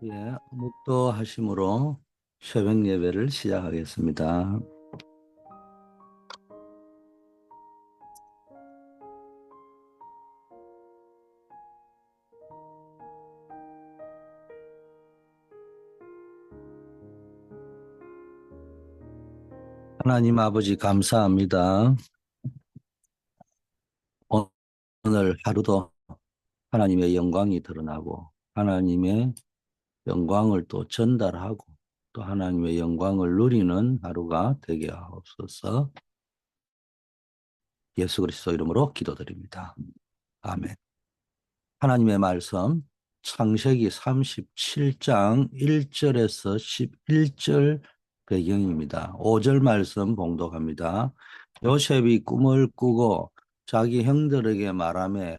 예, 묵도하심으로 새벽 예배를 시작하겠습니다. 하나님 아버지 감사합니다. 오늘 하루도 하나님의 영광이 드러나고 하나님의 영광을 또 전달하고 또 하나님의 영광을 누리는 하루가 되게 하옵소서. 예수 그리스도 이름으로 기도드립니다. 아멘. 하나님의 말씀 창세기 37장 1절에서 11절 배경입니다. 5절 말씀 봉독합니다. 요셉이 꿈을 꾸고 자기 형들에게 말하며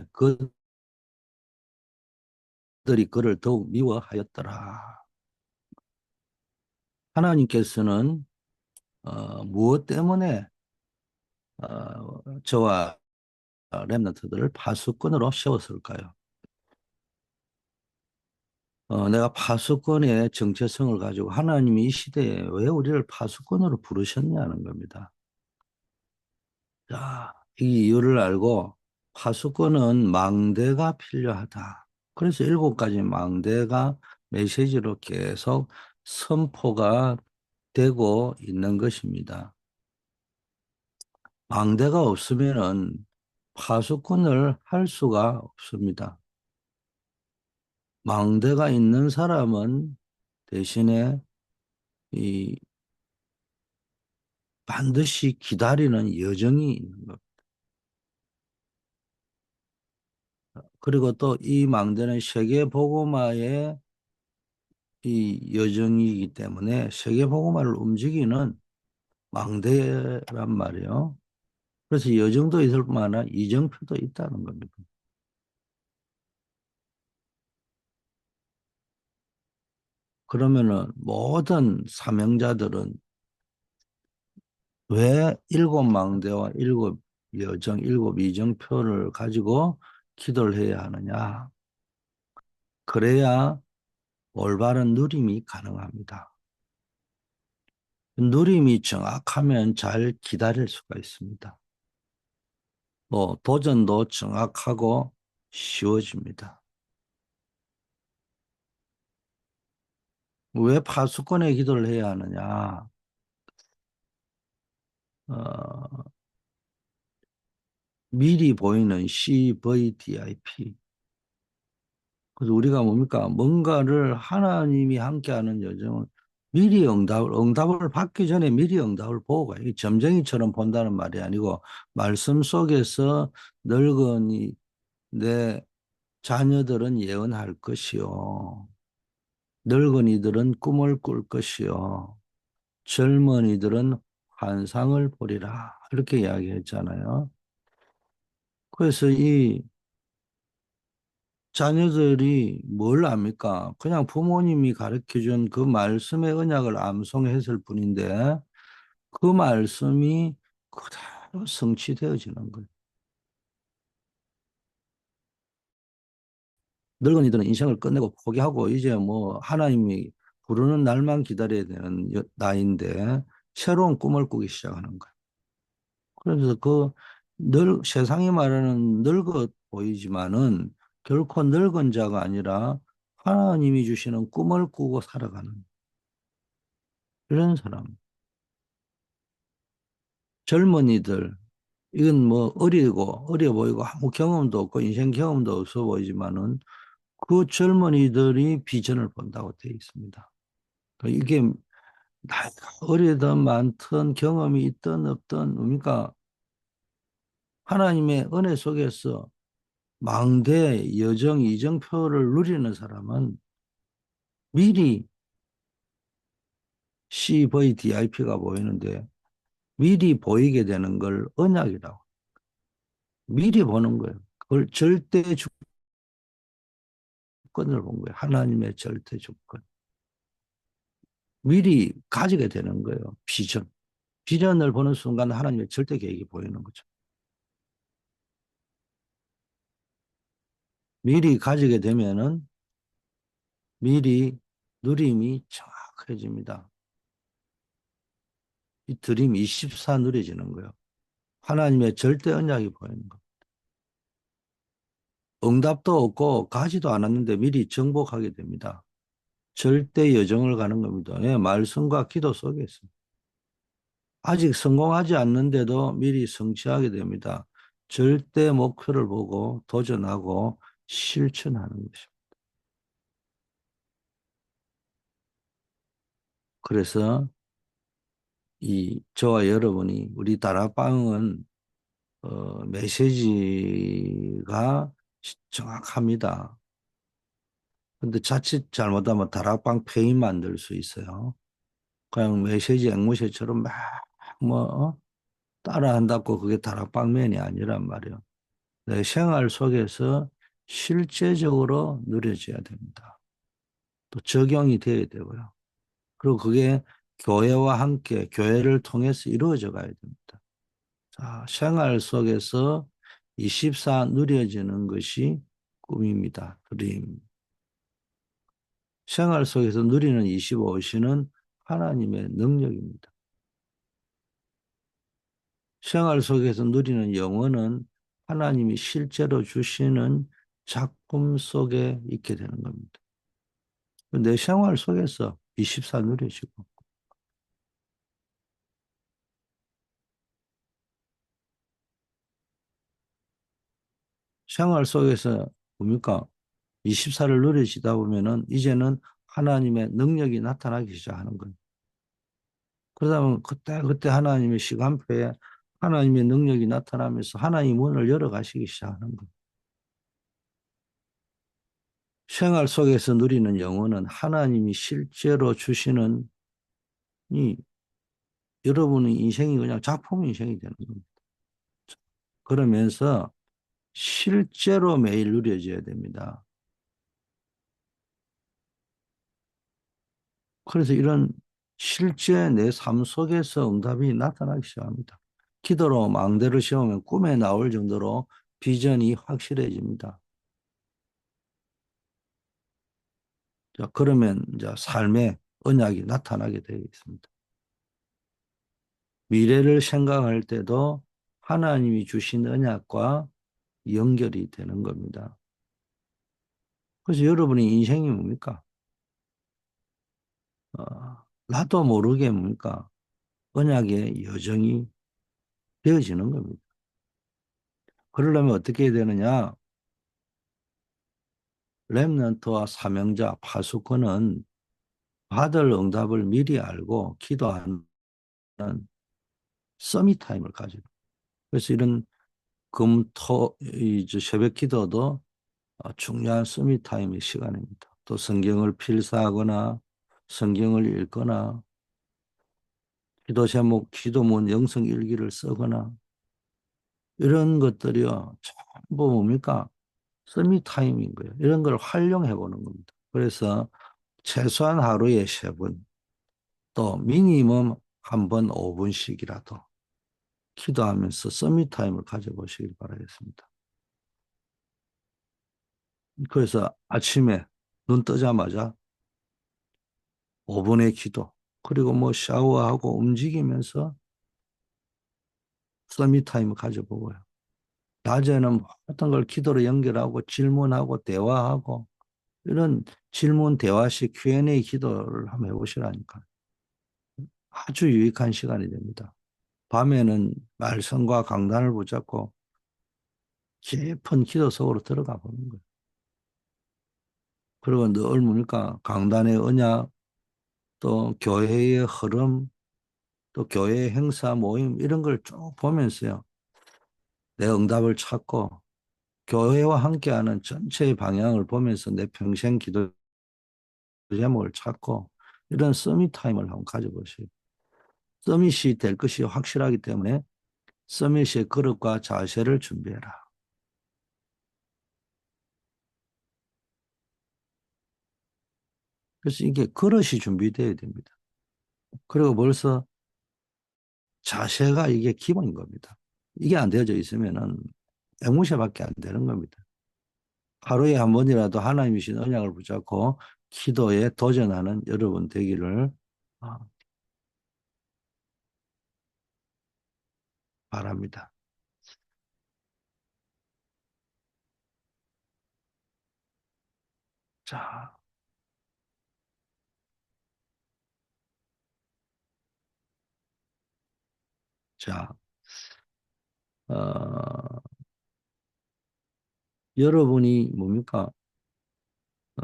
그들이 그를 더욱 미워하였더라. 하나님께서는 무엇 때문에 저와 렘넌트들을 파수꾼으로 세웠을까요? 내가 파수꾼의 정체성을 가지고 하나님이 이 시대에 왜 우리를 파수꾼으로 부르셨냐는 겁니다. 자, 이 이유를 알고 파수꾼은 망대가 필요하다. 그래서 7가지 망대가 메시지로 계속 선포가 되고 있는 것입니다. 망대가 없으면은 파수꾼을 할 수가 없습니다. 망대가 있는 사람은 대신에 이 반드시 기다리는 여정이 있는 겁니다. 그리고 또 이 망대는 세계복음화의 이 여정이기 때문에 세계복음화를 움직이는 망대란 말이에요. 그래서 여정도 있을 뿐만 아니라 이정표도 있다는 겁니다. 그러면은 모든 사명자들은 왜 7망대와 7여정, 7이정표를 가지고 기도를 해야 하느냐? 그래야 올바른 누림이 가능합니다. 누림이 정확하면 잘 기다릴 수가 있습니다. 뭐 도전도 정확하고 쉬워집니다. 왜 파수꾼의 기도를 해야 하느냐? 어, 미리 보이는 CVDIP. 그래서 우리가 뭡니까? 뭔가를 하나님이 함께하는 여정은 미리 응답을 받기 전에 미리 응답을 보고 가요. 이게 점쟁이처럼 본다는 말이 아니고 말씀 속에서 늙은이 내 자녀들은 예언할 것이요. 늙은이들은 꿈을 꿀 것이요. 젊은이들은 환상을 보리라. 이렇게 이야기했잖아요. 그래서 이 자녀들이 뭘 압니까? 그냥 부모님이 가르쳐준 그 말씀의 언약을 암송했을 뿐인데 그 말씀이 그대로 성취되어지는 거예요. 늙은이들은 인생을 끝내고 포기하고 이제 뭐 하나님이 부르는 날만 기다려야 되는 나이인데 새로운 꿈을 꾸기 시작하는 거예요. 그래서 세상이 말하는 늙어 보이지만은 결코 늙은 자가 아니라 하나님이 주시는 꿈을 꾸고 살아가는 이런 사람. 젊은이들, 이건 뭐 어려 보이고 아무 경험도 없고 인생 경험도 없어 보이지만은 그 젊은이들이 비전을 본다고 되어 있습니다. 그러니까 이게 나이가 어리든 많든 경험이 있든 없든 뭡니까? 하나님의 은혜 속에서 망대, 여정, 이정표를 누리는 사람은 미리 CVDIP가 보이는데 미리 보이게 되는 걸 언약이라고. 미리 보는 거예요. 그걸 절대 주권을 본 거예요. 하나님의 절대 주권. 미리 가지게 되는 거예요. 비전. 비전을 보는 순간 하나님의 절대 계획이 보이는 거죠. 미리 가지게 되면은 미리 누림이 정확해집니다. 이 드림 24 누려지는 거예요. 하나님의 절대 언약이 보이는 거. 응답도 없고 가지도 않았는데 미리 정복하게 됩니다. 절대 여정을 가는 겁니다. 예, 말씀과 기도 속에서. 아직 성공하지 않는데도 미리 성취하게 됩니다. 절대 목표를 보고 도전하고 실천하는 것입니다. 그래서 저와 여러분이 우리 다락방은 메시지가 정확합니다. 근데 자칫 잘못하면 다락방 페인 만들 수 있어요. 그냥 메시지 앵무새처럼 막 뭐 따라한다고 그게 다락방면이 아니란 말이에요. 내 생활 속에서 실제적으로 누려져야 됩니다. 또 적용이 되어야 되고요. 그리고 그게 교회와 함께 교회를 통해서 이루어져 가야 됩니다. 자, 생활 속에서 24 누려지는 것이 꿈입니다. 드림. 생활 속에서 누리는 25시는 하나님의 능력입니다. 생활 속에서 누리는 영혼은 하나님이 실제로 주시는 작품 속에 있게 되는 겁니다. 내 생활 속에서 24 누려지고 생활 속에서 뭡니까? 24를 누려지다 보면은 이제는 하나님의 능력이 나타나기 시작하는 거예요. 그러다 보면 그때 하나님의 시간표에 하나님의 능력이 나타나면서 하나님 문을 열어가시기 시작하는 거예요. 생활 속에서 누리는 영혼은 하나님이 실제로 주시는 이 여러분의 인생이 그냥 작품 인생이 되는 겁니다. 그러면서 실제로 매일 누려져야 됩니다. 그래서 이런 실제 내 삶 속에서 응답이 나타나기 시작합니다. 기도로 망대를 세우면 꿈에 나올 정도로 비전이 확실해집니다. 자, 그러면 이제 삶의 언약이 나타나게 되겠습니다. 미래를 생각할 때도 하나님이 주신 언약과 연결이 되는 겁니다. 그래서 여러분의 인생이 뭡니까? 나도 모르게 뭡니까? 언약의 여정이 되어지는 겁니다. 그러려면 어떻게 해야 되느냐? 렘넌트와 사명자, 파수꾼은 받을 응답을 미리 알고 기도하는 서밋 타임을 가지고. 그래서 이런 새벽 기도도 중요한 서밋 타임의 시간입니다. 또 성경을 필사하거나 성경을 읽거나 기도 제목, 기도문 영성 일기를 쓰거나 이런 것들이요. 전부 뭡니까? 서밋 타임인 거예요. 이런 걸 활용해 보는 겁니다. 그래서 최소한 하루에 3번, 또 미니멈 한 번 5분씩이라도 기도하면서 서밋 타임을 가져보시길 바라겠습니다. 그래서 아침에 눈 뜨자마자 5분의 기도, 그리고 뭐 샤워하고 움직이면서 서밋 타임을 가져보고요. 낮에는 어떤 걸 기도로 연결하고 질문하고 대화하고 이런 질문 대화식 Q&A 기도를 한번 해보시라니까. 아주 유익한 시간이 됩니다. 밤에는 말씀과 강단을 붙잡고 깊은 기도 속으로 들어가 보는 거예요. 그리고 늘 뭡니까? 강단의 언약, 또 교회의 흐름, 또 교회 행사 모임 이런 걸 쭉 보면서요. 내 응답을 찾고 교회와 함께하는 전체의 방향을 보면서 내 평생 기도 제목을 찾고 이런 서밋 타임을 한번 가져보세요. 서밋이 될 것이 확실하기 때문에 서밋의 그릇과 자세를 준비해라. 그래서 이게 그릇이 준비되어야 됩니다. 그리고 벌써 자세가 이게 기본인 겁니다. 이게 안 되어져 있으면은 앵무새밖에 안 되는 겁니다. 하루에 한 번이라도 하나님이 주신 언약을 붙잡고 기도에 도전하는 여러분 되기를 아, 바랍니다. 자, 자, 어, 여러분이 뭡니까? 어,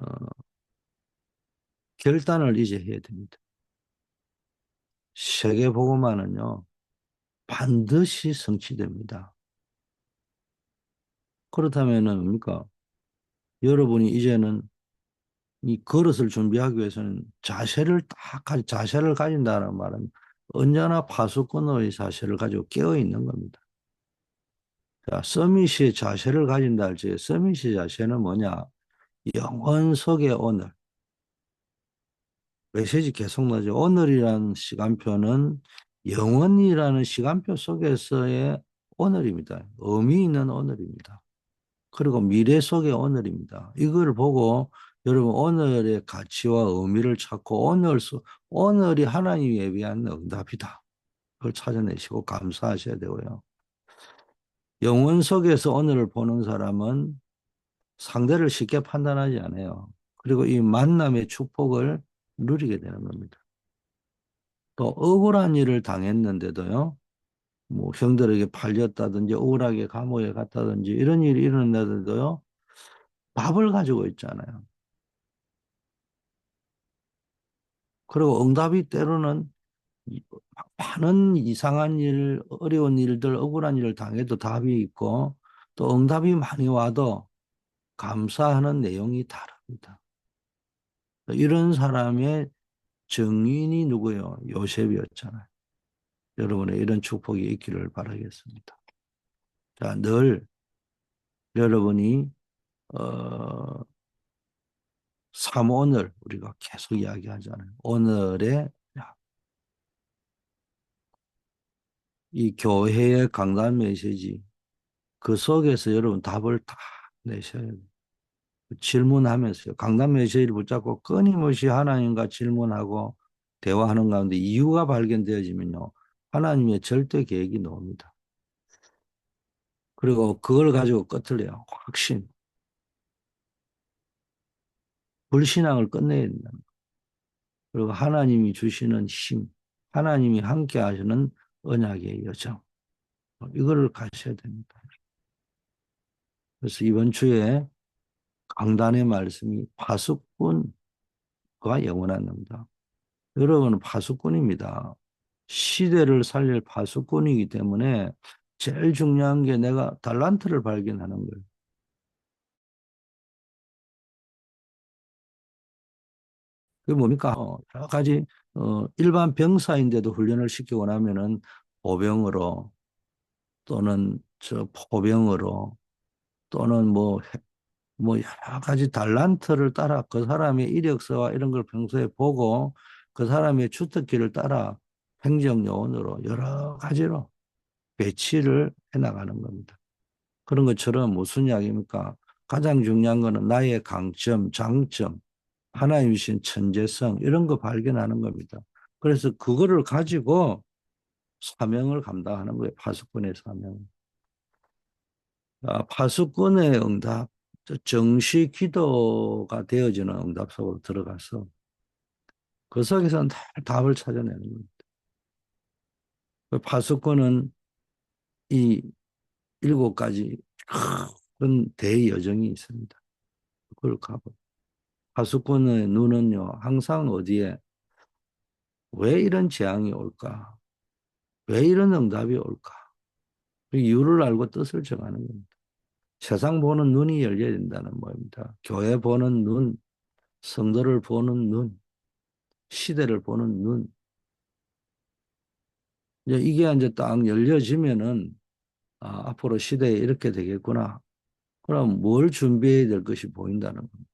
결단을 이제 해야 됩니다. 세계복음화는요, 반드시 성취됩니다. 그렇다면은 뭡니까? 여러분이 이제는 이 그릇을 준비하기 위해서는 자세를 가진다는 말은 언제나 파수꾼의 자세를 가지고 깨어 있는 겁니다. 자, 서밋의 자세를 가진다 할지 서밋의 자세는 뭐냐? 영원 속의 오늘. 메시지 계속 나죠. 오늘이라는 시간표는 영원이라는 시간표 속에서의 오늘입니다. 의미 있는 오늘입니다. 그리고 미래 속의 오늘입니다. 이걸 보고 여러분 오늘의 가치와 의미를 찾고 오늘이 하나님이 예비한 응답이다. 그걸 찾아내시고 감사하셔야 되고요. 영혼 속에서 오늘을 보는 사람은 상대를 쉽게 판단하지 않아요. 그리고 이 만남의 축복을 누리게 되는 겁니다. 또 억울한 일을 당했는데도요. 뭐 형들에게 팔렸다든지 억울하게 감옥에 갔다든지 이런 일이 일어났는데도요. 밥을 가지고 있잖아요. 그리고 응답이 때로는 많은 이상한 일, 어려운 일들, 억울한 일을 당해도 답이 있고 또 응답이 많이 와도 감사하는 내용이 다릅니다. 이런 사람의 증인이 누구예요? 요셉이었잖아요. 여러분의 이런 축복이 있기를 바라겠습니다. 자, 늘 여러분이 어, 오늘 우리가 계속 이야기하잖아요. 오늘의 이 교회의 강단 메시지 그 속에서 여러분 답을 다 내셔야 돼요. 질문하면서요. 강단 메시지를 붙잡고 끊임없이 하나님과 질문하고 대화하는 가운데 이유가 발견되어지면요. 하나님의 절대 계획이 나옵니다. 그리고 그걸 가지고 끝을 내요. 확신. 불신앙을 끝내야 된다. 그리고 하나님이 주시는 힘, 하나님이 함께 하시는 언약의 여정. 이거를 가셔야 됩니다. 그래서 이번 주에 강단의 말씀이 파수꾼과 영원한 응답. 여러분은 파수꾼입니다. 시대를 살릴 파수꾼이기 때문에 제일 중요한 게 내가 달란트를 발견하는 거예요. 그게 뭡니까? 여러 가지 일반 병사인데도 훈련을 시키고 나면은 보병으로 또는 저 포병으로 또는 뭐 여러 가지 달란트를 따라 그 사람의 이력서와 이런 걸 평소에 보고 그 사람의 주특기를 따라 행정요원으로 여러 가지로 배치를 해나가는 겁니다. 그런 것처럼 무슨 이야기입니까? 가장 중요한 거는 나의 강점, 장점, 하나님 주신 천재성 이런 거 발견하는 겁니다. 그래서 그거를 가지고 사명을 감당하는 거예요. 파수꾼의 사명. 파수꾼의 응답, 정시 기도가 되어지는 응답 속으로 들어가서 그 속에서는 다 답을 찾아내는 겁니다. 그 파수꾼은 이 7가지 큰 대여정이 있습니다. 그걸 가고 파수꾼의 눈은요 항상 어디에 왜 이런 재앙이 올까? 왜 이런 응답이 올까? 그 이유를 알고 뜻을 정하는 겁니다. 세상 보는 눈이 열려야 된다는 말입니다. 교회 보는 눈, 성도를 보는 눈, 시대를 보는 눈. 이게 이제 딱 열려지면은 앞으로 시대에 이렇게 되겠구나. 그럼 뭘 준비해야 될 것이 보인다는 겁니다.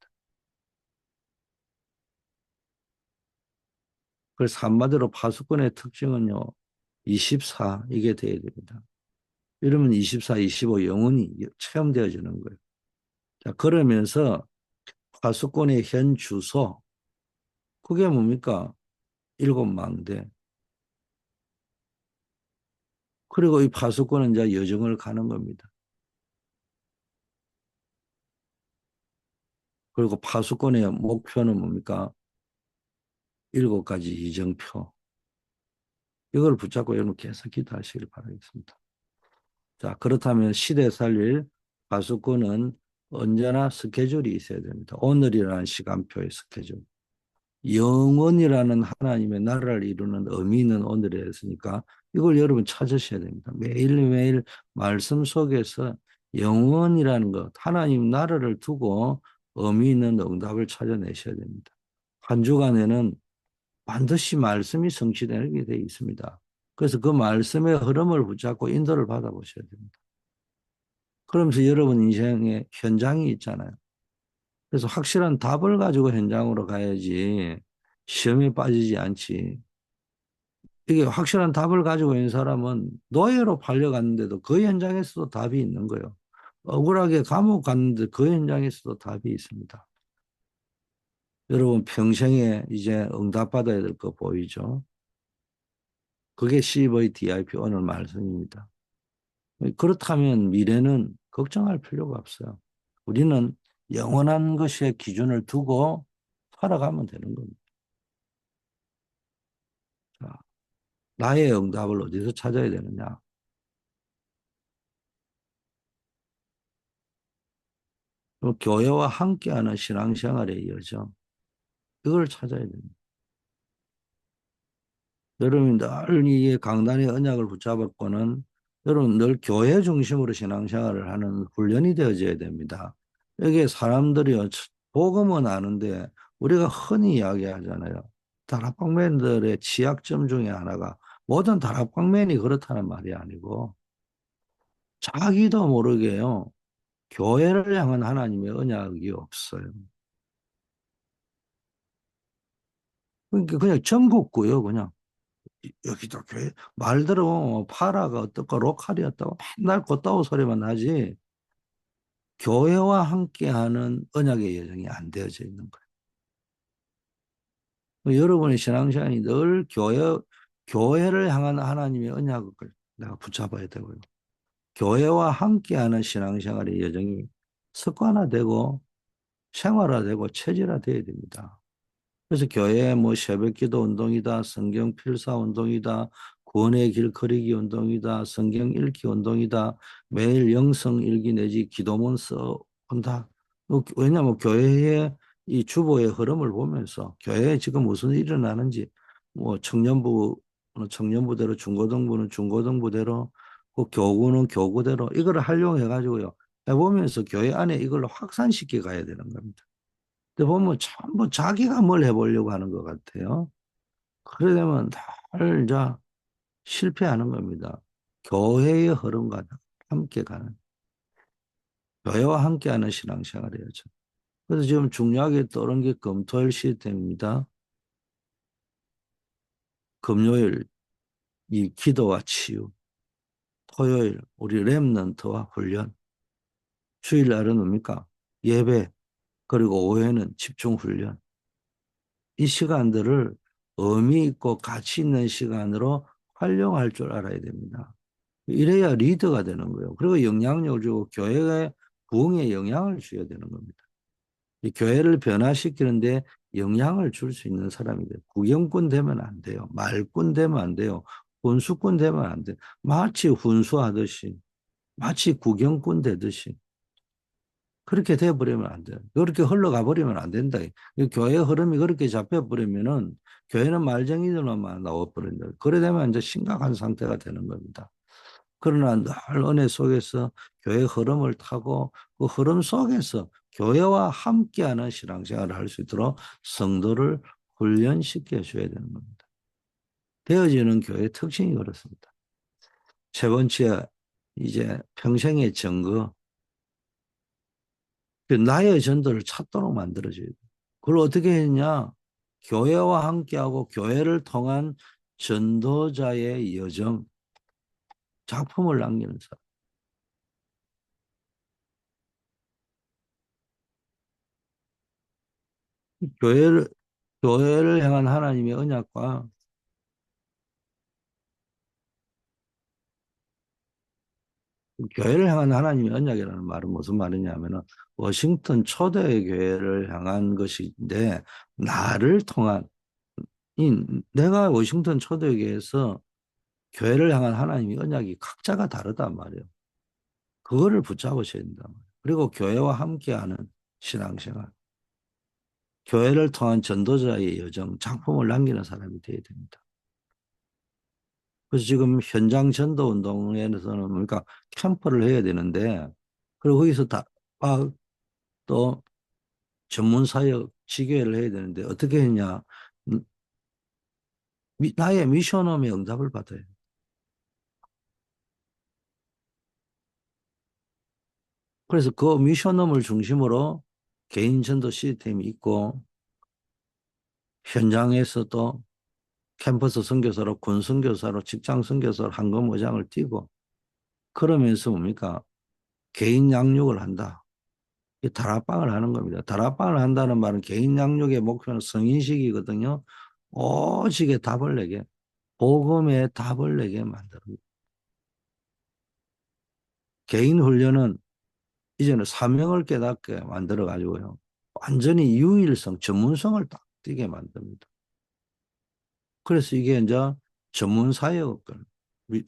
그래서 한마디로 파수꾼의 특징은요. 24 이게 돼야 됩니다. 이러면 24, 25 영원히 체험되어지는 거예요. 자, 그러면서 파수꾼의 현 주소, 그게 뭡니까? 일곱 망대. 그리고 이 파수꾼은 이제 여정을 가는 겁니다. 그리고 파수꾼의 목표는 뭡니까? 일곱 가지 이정표. 이걸 붙잡고 여러분 계속 기도하시길 바라겠습니다. 자, 그렇다면 시대 살릴 파수꾼은 언제나 스케줄이 있어야 됩니다. 오늘이라는 시간표의 스케줄. 영원이라는 하나님의 나라를 이루는 의미 있는 오늘에 있으니까 이걸 여러분 찾으셔야 됩니다. 매일매일 말씀 속에서 영원이라는 것, 하나님 나라를 두고 의미 있는 응답을 찾아내셔야 됩니다. 한 주간에는 반드시 말씀이 성취되게 되어 있습니다. 그래서 그 말씀의 흐름을 붙잡고 인도를 받아보셔야 됩니다. 그러면서 여러분 인생에 현장이 있잖아요. 그래서 확실한 답을 가지고 현장으로 가야지 시험에 빠지지 않지. 이게 확실한 답을 가지고 있는 사람은 노예로 팔려갔는데도 그 현장에서도 답이 있는 거예요. 억울하게 감옥 갔는데 그 현장에서도 답이 있습니다. 여러분 평생에 이제 응답받아야 될 거 보이죠? 그게 CVDIP 오늘 말씀입니다. 그렇다면 미래는 걱정할 필요가 없어요. 우리는 영원한 것의 기준을 두고 살아가면 되는 겁니다. 자, 나의 응답을 어디서 찾아야 되느냐? 교회와 함께하는 신앙생활의 여정, 이걸 찾아야 됩니다. 여러분이 늘 이 강단의 언약을 붙잡았고는 여러분 늘 교회 중심으로 신앙생활을 하는 훈련이 되어져야 됩니다. 여기에 사람들이 복음은 아는데 우리가 흔히 이야기하잖아요. 다락방맨들의 취약점 중에 하나가 모든 다락방맨이 그렇다는 말이 아니고 자기도 모르게요. 교회를 향한 하나님의 언약이 없어요. 그러니까 그냥 전국구요, 그냥. 여기도 교회 말대로 파라가 어떻고 로컬이 어떻고 맨날 그따위 소리만 하지 교회와 함께하는 언약의 여정이 안 되어져 있는 거예요. 여러분의 신앙생활이 늘 교회를 향한 하나님의 언약을 내가 붙잡아야 되고요. 교회와 함께하는 신앙생활의 여정이 습관화되고 생활화되고 체질화되어야 됩니다. 그래서 교회 뭐 새벽기도 운동이다, 성경 필사 운동이다, 구원의 길 거리기 운동이다, 성경 읽기 운동이다, 매일 영성 일기 내지 기도문 써본다. 왜냐하면 교회의 이 주보의 흐름을 보면서 교회에 지금 무슨 일이 일어나는지 뭐 청년부대로 중고등부는 중고등부대로 그 교구는 교구대로 이걸 활용해 가지고요. 해보면서 교회 안에 이걸 확산시켜 가야 되는 겁니다. 근데 보면 전부 자기가 뭘 해보려고 하는 것 같아요. 그러려면 늘 이제 실패하는 겁니다. 교회의 흐름과 함께 가는, 교회와 함께하는 신앙생활이었죠. 그래서 지금 중요하게 떠오른 게 금토일 시스템입니다. 금요일 이 기도와 치유, 토요일 우리 렘넌트와 훈련, 주일날은 뭡니까? 예배, 그리고 오후에는 집중 훈련. 이 시간들을 의미 있고 가치 있는 시간으로 활용할 줄 알아야 됩니다. 이래야 리더가 되는 거예요. 그리고 영향력을 주고 교회의 부흥에 영향을 줘야 되는 겁니다. 이 교회를 변화시키는데 영향을 줄 수 있는 사람이 돼요. 구경꾼 되면 안 돼요. 말꾼 되면 안 돼요. 혼수꾼 되면 안 돼요. 마치 훈수하듯이, 마치 구경꾼 되듯이 그렇게 돼버리면 안 돼요. 그렇게 흘러가 버리면 안 된다. 교회 흐름이 그렇게 잡혀버리면은 교회는 말쟁이들만 나와버린다. 그래 되면 이제 심각한 상태가 되는 겁니다. 그러나 늘 은혜 속에서 교회 흐름을 타고 그 흐름 속에서 교회와 함께하는 신앙생활을 할 수 있도록 성도를 훈련시켜 줘야 되는 겁니다. 되어지는 교회의 특징이 그렇습니다. 세 번째, 이제 평생의 증거, 나의 전도를 찾도록 만들어줘야 돼요. 그걸 어떻게 했냐? 교회와 함께하고 교회를 통한 전도자의 여정, 작품을 남기는 사람. 교회를 교회를 향한 하나님의 언약과 교회를 향한 하나님의 언약이라는 말은 무슨 말이냐면은 워싱턴 초대 교회를 향한 것인데 나를 통한 내가 워싱턴 초대 교회에서 교회를 향한 하나님의 언약이 각자가 다르단 말이에요. 그거를 붙잡으셔야 된단 말이에요. 그리고 교회와 함께하는 신앙생활, 교회를 통한 전도자의 여정, 작품을 남기는 사람이 되어야 됩니다. 그래서 지금 현장 전도 운동에서는 그러니까 캠프를 해야 되는데 그리고 거기서 또 전문 사역 지교회를 해야 되는데 어떻게 했냐? 나의 미션홈의 응답을 받아요. 그래서 그 미션홈을 중심으로 개인 전도 시스템이 있고 현장에서도 캠퍼스 선교사로 군 선교사로 직장 선교사로 한금 의장을 띄고 그러면서 뭡니까? 개인 양육을 한다. 이 다락방을 하는 겁니다. 다락방을 한다는 말은 개인 양육의 목표는 성인식이거든요. 오직의 답을 내게 복음의 답을 내게 만드는 개인 훈련은 이제는 사명을 깨닫게 만들어 가지고요. 완전히 유일성, 전문성을 딱 띄게 만듭니다. 그래서 이게 이제 전문 사역을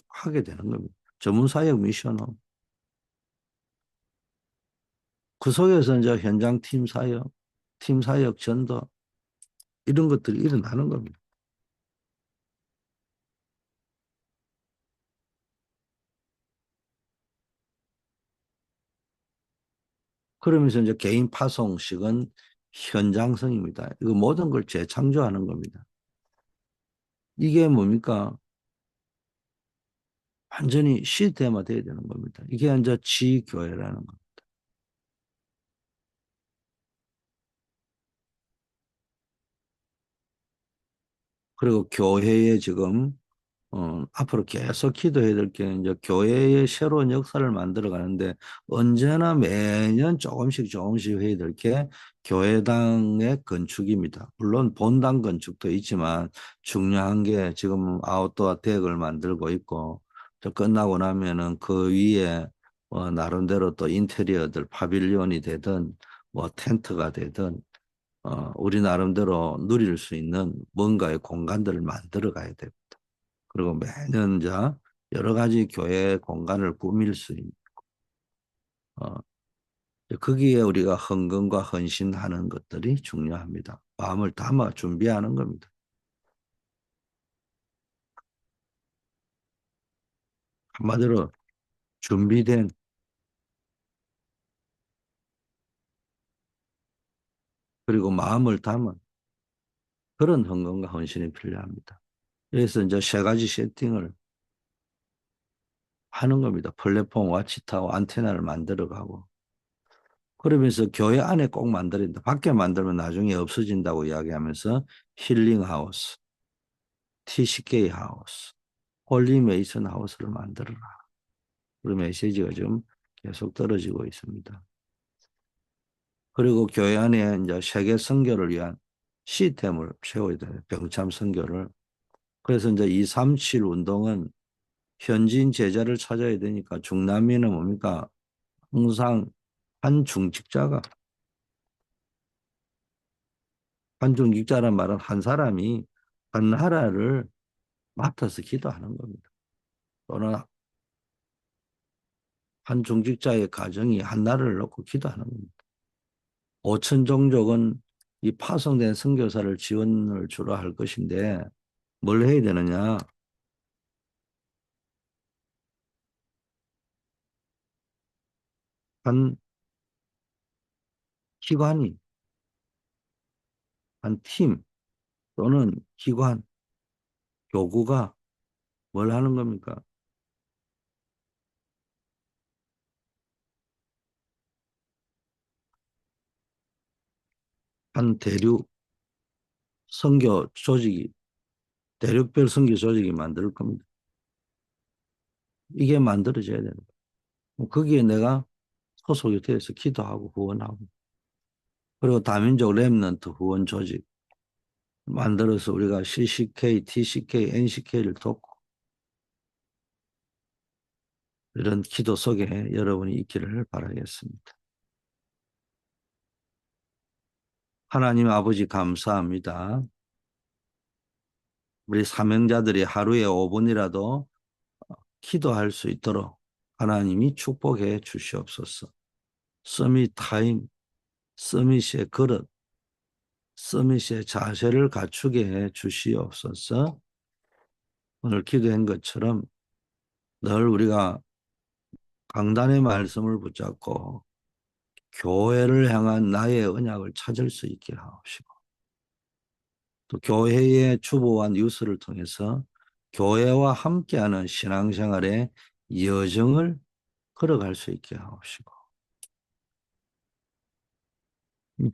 하게 되는 겁니다. 전문 사역 미션은 그 속에서 이제 현장 팀 사역 전도 이런 것들이 일어나는 겁니다. 그러면서 이제 개인 파송식은 현장성입니다. 이거 모든 걸 재창조하는 겁니다. 이게 뭡니까? 완전히 시스템화 돼야 되는 겁니다. 이게 이제 지교회라는 거. 그리고 교회에 지금 앞으로 계속 기도해야 될 게 이제 교회의 새로운 역사를 만들어 가는데 언제나 매년 조금씩 조금씩 해야 될 게 교회당의 건축입니다. 물론 본당 건축도 있지만 중요한 게 지금 아웃도어 덱을 만들고 있고 저 끝나고 나면은 그 위에 나름대로 또 인테리어들 파빌리온이 되든 뭐 텐트가 되든 우리 나름대로 누릴 수 있는 뭔가의 공간들을 만들어 가야 돼요. 그리고 매년 이제 여러 가지 교회 공간을 꾸밀 수 있는 어, 거기에 우리가 헌금과 헌신하는 것들이 중요합니다. 마음을 담아 준비하는 겁니다. 한마디로 준비된 그리고 마음을 담은 그런 헌금과 헌신이 필요합니다. 그래서 이제 세 가지 세팅을 하는 겁니다. 플랫폼, 와치타워, 안테나를 만들어가고 그러면서 교회 안에 꼭 만들어야 된다. 밖에 만들면 나중에 없어진다고 이야기하면서 힐링하우스, TCK 하우스, 홀리 메이슨 하우스를 만들어라. 그 메시지가 좀 계속 떨어지고 있습니다. 그리고 교회 안에 이제 세계 선교를 위한 시스템을 세워야 돼요. 병참 선교를. 그래서 이제 237 운동은 현지인 제자를 찾아야 되니까 중남미는 뭡니까? 항상 한 중직자가 한 중직자란 말은 한 사람이 한 나라를 맡아서 기도하는 겁니다. 또는 한 중직자의 가정이 한 나라를 놓고 기도하는 겁니다. 5천 종족은 이 파송된 선교사를 지원을 주로 할 것인데 뭘 해야 되느냐? 한 기관이, 한 팀 또는 기관, 교구가 뭘 하는 겁니까? 한 대륙 선교 조직이, 대륙별 선교 조직이 만들 겁니다. 이게 만들어져야 되는 거예요. 거기에 내가 소속이 돼서 기도하고 후원하고 그리고 다민족 렘넌트 후원 조직 만들어서 우리가 CCK, TCK, NCK를 돕고 이런 기도 속에 여러분이 있기를 바라겠습니다. 하나님 아버지 감사합니다. 우리 사명자들이 하루에 5분이라도 기도할 수 있도록 하나님이 축복해 주시옵소서. 서밋 타임, 서밋의 그릇, 서밋의 자세를 갖추게 해 주시옵소서. 오늘 기도한 것처럼 늘 우리가 강단의 말씀을 붙잡고 교회를 향한 나의 언약을 찾을 수 있게 하옵시고 또 교회의 주보와 뉴스를 통해서 교회와 함께하는 신앙생활의 여정을 걸어갈 수 있게 하옵시고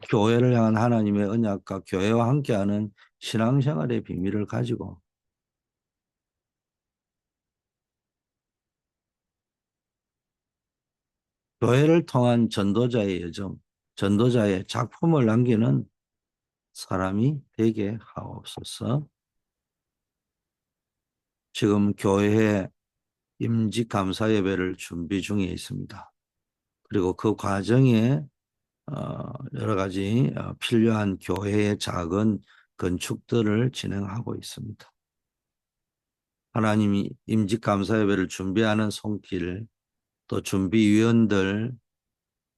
교회를 향한 하나님의 언약과 교회와 함께하는 신앙생활의 비밀을 가지고 교회를 통한 전도자의 여정, 전도자의 작품을 남기는 사람이 되게 하옵소서. 지금 교회에 임직 감사 예배를 준비 중에 있습니다. 그리고 그 과정에 여러 가지 필요한 교회의 작은 건축들을 진행하고 있습니다. 하나님이 임직 감사 예배를 준비하는 손길, 또 준비위원들,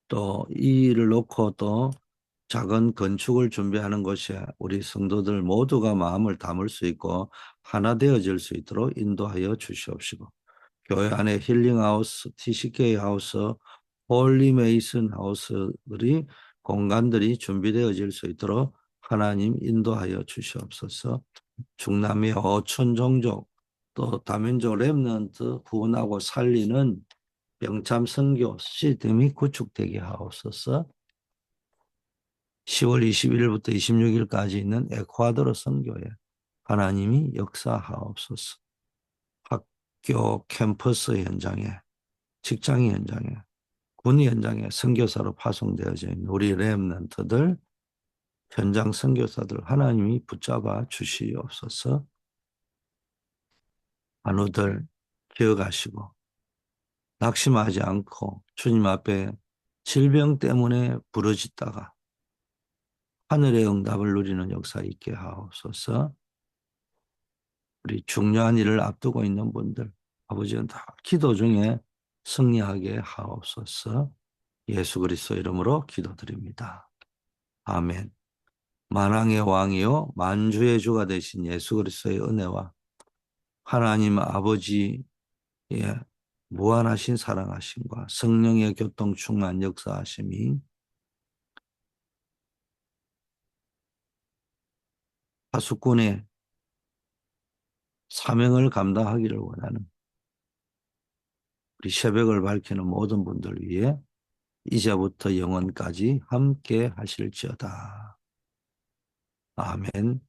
또 이 일을 놓고 또 작은 건축을 준비하는 것이 우리 성도들 모두가 마음을 담을 수 있고 하나 되어질 수 있도록 인도하여 주시옵시고 교회 안에 힐링하우스, TCK 하우스, 홀리 메이슨 하우스들이 공간들이 준비되어질 수 있도록 하나님 인도하여 주시옵소서. 중남미 5천 종족 또 다민족 렘넌트 구원하고 살리는 병참 선교 시스템이 구축되게 하옵소서. 10월 21일부터 26일까지 있는 에콰도르 선교에 하나님이 역사하옵소서. 학교 캠퍼스 현장에, 직장 현장에, 군 현장에 선교사로 파송되어져 있는 우리 렘넌트들, 현장 선교사들 하나님이 붙잡아 주시옵소서. 한우들 기억하시고 낙심하지 않고 주님 앞에 질병 때문에 부르짖다가 하늘의 응답을 누리는 역사 있게 하옵소서. 우리 중요한 일을 앞두고 있는 분들 아버지는 다 기도 중에 승리하게 하옵소서. 예수 그리스도 이름으로 기도드립니다. 아멘. 만왕의 왕이요 만주의 주가 되신 예수 그리스도의 은혜와 하나님 아버지의 무한하신 사랑하심과 성령의 교통 충만 역사하심이 파수꾼의 사명을 감당하기를 원하는 우리 새벽을 밝히는 모든 분들 위해 이제부터 영원까지 함께 하실지어다. 아멘.